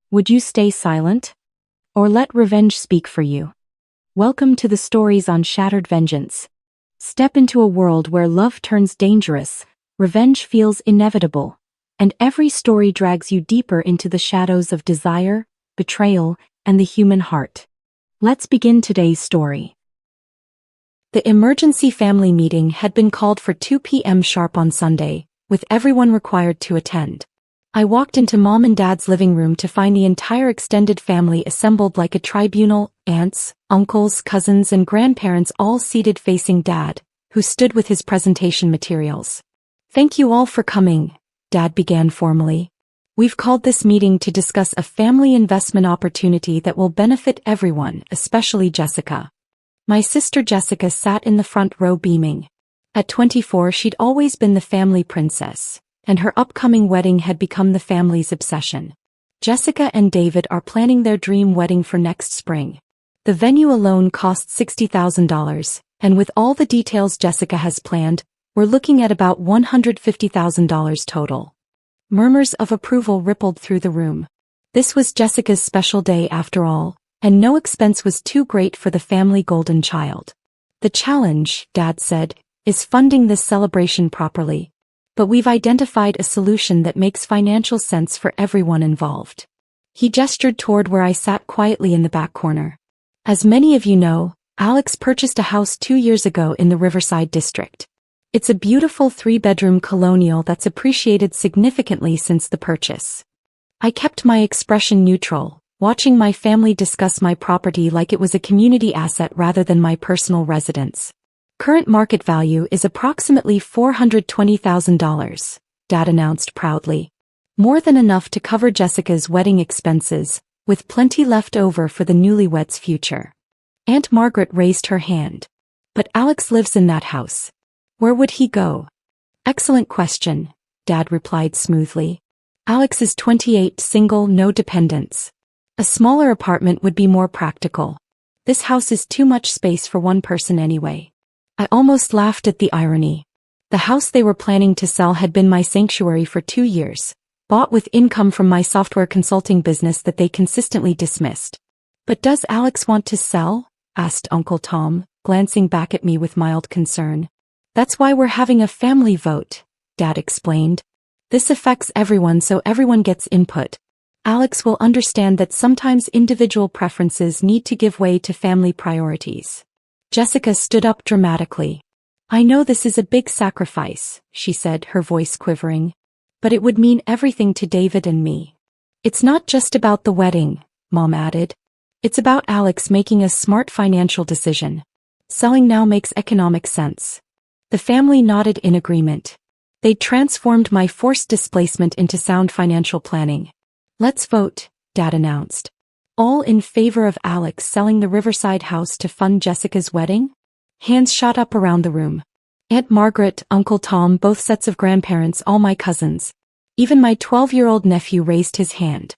Would you stay silent? Or let revenge speak for you? Welcome to the stories on Shattered Vengeance. Step into a world where love turns dangerous, revenge feels inevitable, and every story drags you deeper into the shadows of desire, betrayal, and the human heart. Let's begin today's story. The emergency family meeting had been called for 2 p.m. sharp on Sunday, with everyone required to attend. I walked into Mom and Dad's living room to find the entire extended family assembled like a tribunal, aunts, uncles, cousins, and grandparents all seated facing Dad, who stood with his presentation materials. "Thank you all for coming," Dad began formally. "We've called this meeting to discuss a family investment opportunity that will benefit everyone, especially Jessica." My sister Jessica sat in the front row beaming. At 24, she'd always been the family princess, and her upcoming wedding had become the family's obsession. Jessica and David are planning their dream wedding for next spring. The venue alone costs $60,000, and with all the details Jessica has planned, we're looking at about $150,000 total. Murmurs of approval rippled through the room. This was Jessica's special day after all, and no expense was too great for the family golden child. "The challenge," Dad said, "is funding this celebration properly. But we've identified a solution that makes financial sense for everyone involved." He gestured toward where I sat quietly in the back corner. "As many of you know, Alex purchased a house 2 years ago in the Riverside district. It's a beautiful 3-bedroom colonial that's appreciated significantly since the purchase." I kept my expression neutral, watching my family discuss my property like it was a community asset rather than my personal residence. "Current market value is approximately $420,000, Dad announced proudly. "More than enough to cover Jessica's wedding expenses, with plenty left over for the newlyweds' future." Aunt Margaret raised her hand. "But Alex lives in that house. Where would he go?" "Excellent question," Dad replied smoothly. "Alex is 28, single, no dependents. A smaller apartment would be more practical. This house is too much space for one person anyway." I almost laughed at the irony. The house they were planning to sell had been my sanctuary for 2 years, bought with income from my software consulting business that they consistently dismissed. "But does Alex want to sell?" asked Uncle Tom, glancing back at me with mild concern. "That's why we're having a family vote," Dad explained. "This affects everyone, so everyone gets input. Alex will understand that sometimes individual preferences need to give way to family priorities." Jessica stood up dramatically. "I know this is a big sacrifice," she said, her voice quivering. "But it would mean everything to David and me." "It's not just about the wedding," Mom added. "It's about Alex making a smart financial decision. Selling now makes economic sense." The family nodded in agreement. They'd transformed my forced displacement into sound financial planning. "Let's vote," Dad announced. "All in favor of Alex selling the Riverside house to fund Jessica's wedding?" Hands shot up around the room. Aunt Margaret, Uncle Tom, both sets of grandparents, all my cousins. Even my 12-year-old nephew raised his hand.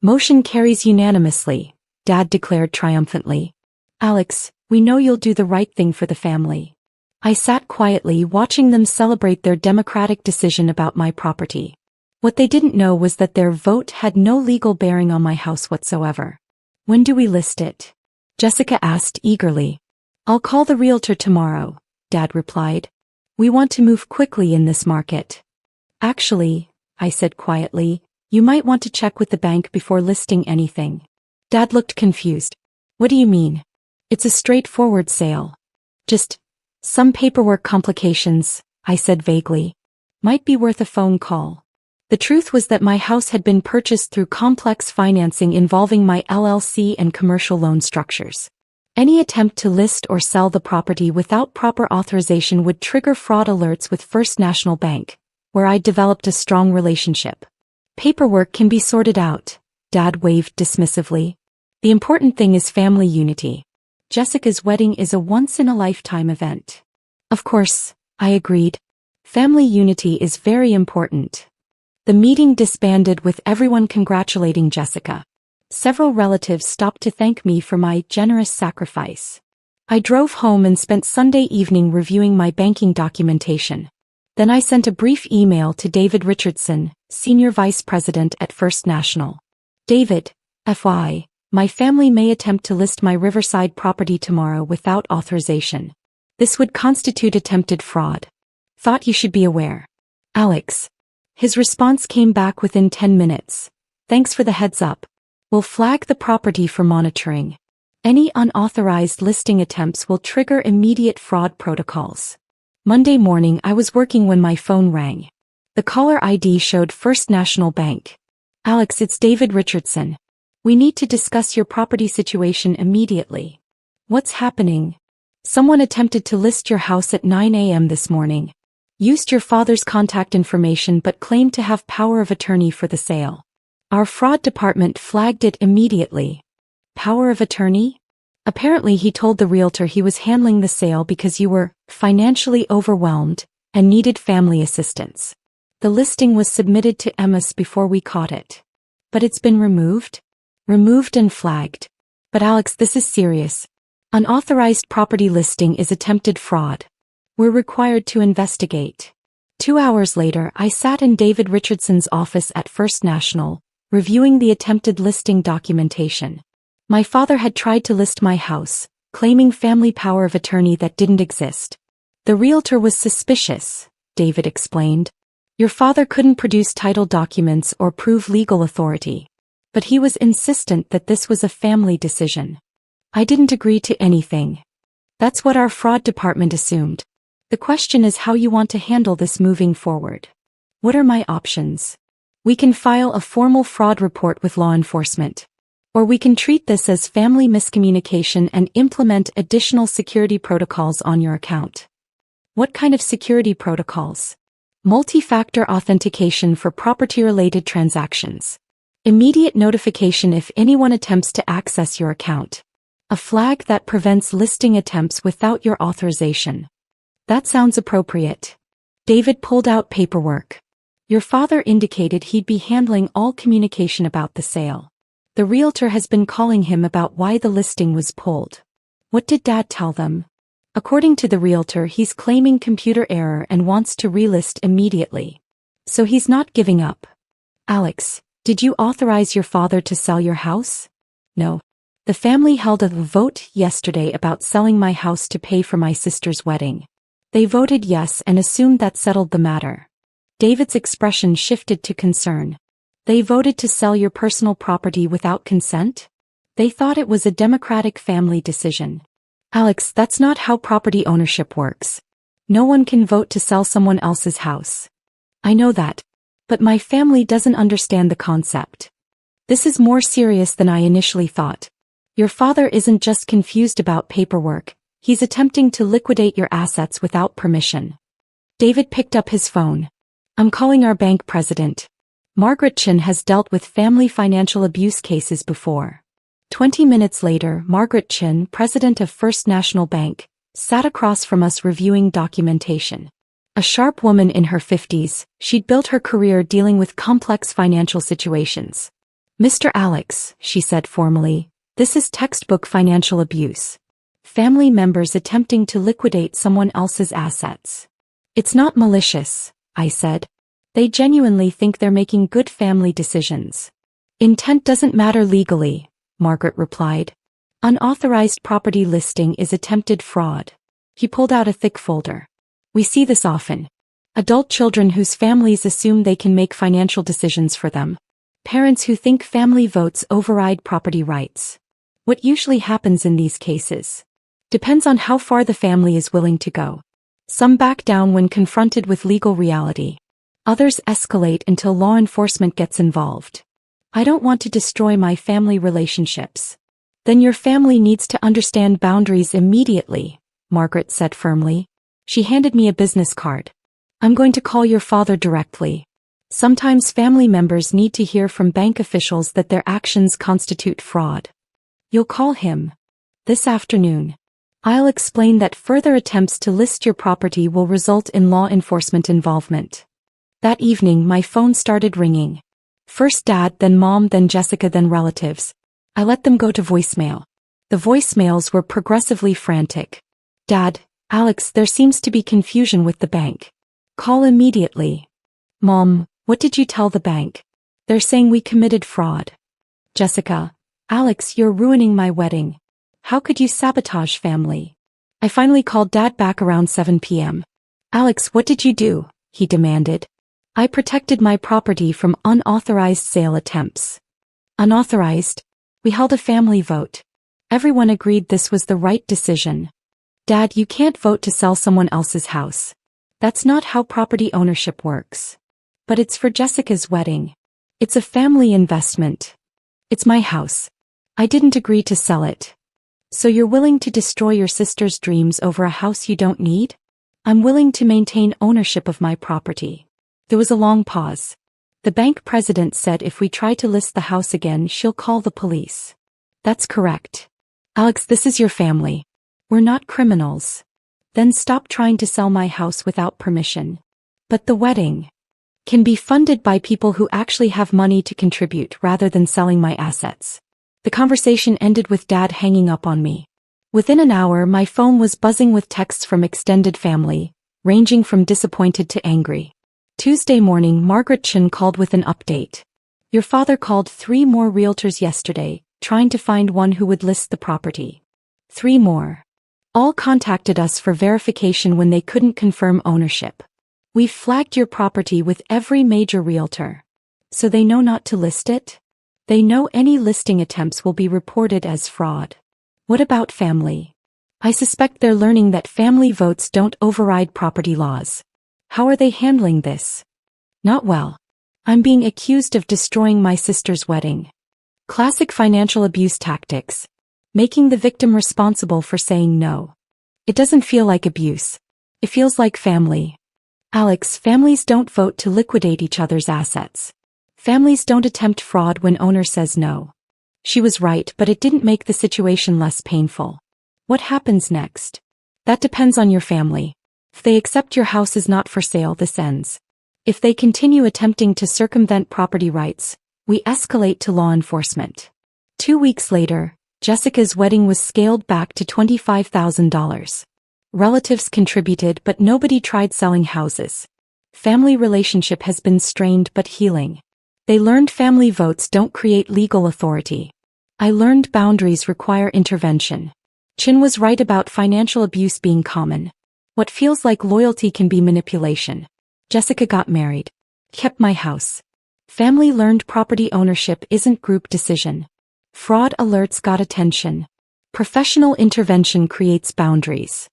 "Motion carries unanimously," Dad declared triumphantly. "Alex, we know you'll do the right thing for the family." I sat quietly watching them celebrate their democratic decision about my property. What they didn't know was that their vote had no legal bearing on my house whatsoever. "When do we list it?" Jessica asked eagerly. "I'll call the realtor tomorrow," Dad replied. "We want to move quickly in this market." "Actually," I said quietly, "you might want to check with the bank before listing anything." Dad looked confused. "What do you mean?" "It's a straightforward sale. Just some paperwork complications," I said vaguely. "Might be worth a phone call." The truth was that my house had been purchased through complex financing involving my LLC and commercial loan structures. Any attempt to list or sell the property without proper authorization would trigger fraud alerts with First National Bank, where I developed a strong relationship. "Paperwork can be sorted out," Dad waved dismissively. "The important thing is family unity. Jessica's wedding is a once-in-a-lifetime event." "Of course," I agreed. "Family unity is very important." The meeting disbanded with everyone congratulating Jessica. Several relatives stopped to thank me for my generous sacrifice. I drove home and spent Sunday evening reviewing my banking documentation. Then I sent a brief email to David Richardson, Senior Vice President at First National. David, FYI, my family may attempt to list my Riverside property tomorrow without authorization. This would constitute attempted fraud. Thought you should be aware. Alex. His response came back within 10 minutes. Thanks for the heads up. We'll flag the property for monitoring. Any unauthorized listing attempts will trigger immediate fraud protocols. Monday morning I was working when my phone rang. The caller ID showed First National Bank. Alex, it's David Richardson. We need to discuss your property situation immediately. What's happening? Someone attempted to list your house at 9 a.m. this morning. Used your father's contact information but claimed to have power of attorney for the sale. Our fraud department flagged it immediately. Power of attorney? Apparently he told the realtor he was handling the sale because you were financially overwhelmed and needed family assistance. The listing was submitted to EMS before we caught it. But it's been removed? Removed and flagged. But Alex, this is serious. Unauthorized property listing is attempted fraud. We're required to investigate. 2 hours later, I sat in David Richardson's office at First National, reviewing the attempted listing documentation. My father had tried to list my house, claiming family power of attorney that didn't exist. The realtor was suspicious, David explained. Your father couldn't produce title documents or prove legal authority. But he was insistent that this was a family decision. I didn't agree to anything. That's what our fraud department assumed. The question is how you want to handle this moving forward. What are my options? We can file a formal fraud report with law enforcement. Or we can treat this as family miscommunication and implement additional security protocols on your account. What kind of security protocols? Multi-factor authentication for property-related transactions. Immediate notification if anyone attempts to access your account. A flag that prevents listing attempts without your authorization. That sounds appropriate. David pulled out paperwork. Your father indicated he'd be handling all communication about the sale. The realtor has been calling him about why the listing was pulled. What did Dad tell them? According to the realtor, he's claiming computer error and wants to relist immediately. So he's not giving up. Alex, did you authorize your father to sell your house? No. The family held a vote yesterday about selling my house to pay for my sister's wedding. They voted yes and assumed that settled the matter. David's expression shifted to concern. They voted to sell your personal property without consent? They thought it was a democratic family decision. Alex, that's not how property ownership works. No one can vote to sell someone else's house. I know that. But my family doesn't understand the concept. This is more serious than I initially thought. Your father isn't just confused about paperwork, he's attempting to liquidate your assets without permission. David picked up his phone. I'm calling our bank president. Margaret Chin has dealt with family financial abuse cases before. 20 minutes later, Margaret Chin, president of First National Bank, sat across from us reviewing documentation. A sharp woman in her 50s, she'd built her career dealing with complex financial situations. Mr. Alex, she said formally, this is textbook financial abuse. Family members attempting to liquidate someone else's assets. It's not malicious, I said. They genuinely think they're making good family decisions. Intent doesn't matter legally, Margaret replied. Unauthorized property listing is attempted fraud. He pulled out a thick folder. We see this often. Adult children whose families assume they can make financial decisions for them. Parents who think family votes override property rights. What usually happens in these cases? Depends on how far the family is willing to go. Some back down when confronted with legal reality. Others escalate until law enforcement gets involved. I don't want to destroy my family relationships. Then your family needs to understand boundaries immediately, Margaret said firmly. She handed me a business card. I'm going to call your father directly. Sometimes family members need to hear from bank officials that their actions constitute fraud. You'll call him this afternoon. I'll explain that further attempts to list your property will result in law enforcement involvement. That evening my phone started ringing. First Dad, then Mom, then Jessica, then relatives. I let them go to voicemail. The voicemails were progressively frantic. Dad, Alex, there seems to be confusion with the bank. Call immediately. Mom, what did you tell the bank? They're saying we committed fraud. Jessica, Alex, you're ruining my wedding. How could you sabotage family? I finally called Dad back around 7 p.m. Alex, what did you do? He demanded. I protected my property from unauthorized sale attempts. Unauthorized? We held a family vote. Everyone agreed this was the right decision. Dad, you can't vote to sell someone else's house. That's not how property ownership works. But it's for Jessica's wedding. It's a family investment. It's my house. I didn't agree to sell it. So you're willing to destroy your sister's dreams over a house you don't need? I'm willing to maintain ownership of my property. There was a long pause. The bank president said if we try to list the house again, she'll call the police. That's correct. Alex, this is your family. We're not criminals. Then stop trying to sell my house without permission. But the wedding can be funded by people who actually have money to contribute rather than selling my assets. The conversation ended with Dad hanging up on me. Within an hour, my phone was buzzing with texts from extended family, ranging from disappointed to angry. Tuesday morning, Margaret Chen called with an update. Your father called 3 more realtors yesterday, trying to find one who would list the property. 3 more. All contacted us for verification when they couldn't confirm ownership. We've flagged your property with every major realtor. So they know not to list it? They know any listing attempts will be reported as fraud. What about family? I suspect they're learning that family votes don't override property laws. How are they handling this? Not well. I'm being accused of destroying my sister's wedding. Classic financial abuse tactics. Making the victim responsible for saying no. It doesn't feel like abuse. It feels like family. Alex, families don't vote to liquidate each other's assets. Families don't attempt fraud when owner says no. She was right, but it didn't make the situation less painful. What happens next? That depends on your family. If they accept your house is not for sale, this ends. If they continue attempting to circumvent property rights, we escalate to law enforcement. 2 weeks later, Jessica's wedding was scaled back to $25,000. Relatives contributed, but nobody tried selling houses. Family relationship has been strained but healing. They learned family votes don't create legal authority. I learned boundaries require intervention. Chin was right about financial abuse being common. What feels like loyalty can be manipulation. Jessica got married. Kept my house. Family learned property ownership isn't group decision. Fraud alerts got attention. Professional intervention creates boundaries.